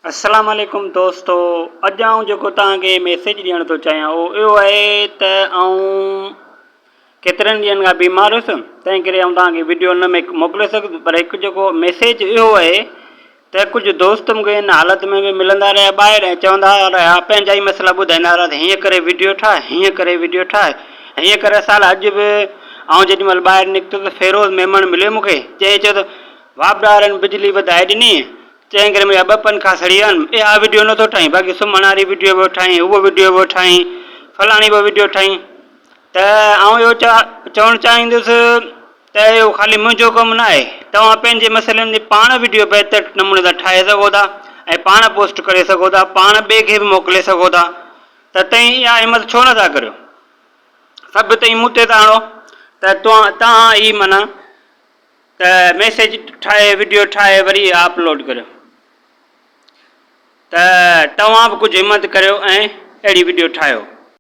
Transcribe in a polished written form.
अस्सलाम वालेकुम दोस्तों, अॼु आउं जेको तव्हांखे मैसेज ॾियण थो चाहियां उहो इहो आहे त आउं केतिरनि ॾींहंनि खां बीमार हुयुसि, तंहिं करे आउं तव्हांखे वीडियो न मोकिले सघुसि। पर हिकु जेको मैसेज इहो आहे त कुझु दोस्त मूंखे हिन हालत में बि मिलंदा रहिया ॿाहिरि ऐं चवंदा रहिया, पंहिंजा ई मसइला ॿुधाईंदा रहिया त हीअं करे वीडियो ठाहे, हीअं करे वीडियो ठाहे, हीअं करे साल अॼु बि आउं जेॾीमहिल ॿाहिरि निकितुसि त फेरोज़ महिमान मिलियो मूंखे, चयो त वापदारनि बिजली वधाए ॾिनी, तंहिं करे मुंहिंजा ॿ पंखा सड़ी विया आहिनि। इहा वीडियो नथो ठाहीं, बाक़ी सुम्हण वारी वीडियो बि ठाहीं, उहा वीडियो बि ठाहीं, फलाणी बि वीडियो ठाहीं। त आउं इहो चवणु चाहींदुसि त इहो ख़ाली मुंहिंजो कमु न आहे, तव्हां पंहिंजे मसइलनि जी पाण वीडियो बहितर नमूने सां ठाहे सघो था ऐं पाण पोस्ट करे सघो था, पाण ॿिए खे बि मोकिले सघो था। त तव्हां इहा हिमत छो नथा करियो? सभु तव्हां मूं ते था हणो त तव्हां ई माना त मैसेज ठाहे वीडियो ठाहे वरी अपलोड करियो। त तव्हां बि कुझु हिमत करियो ऐं अहिड़ी वीडियो ठाहियो।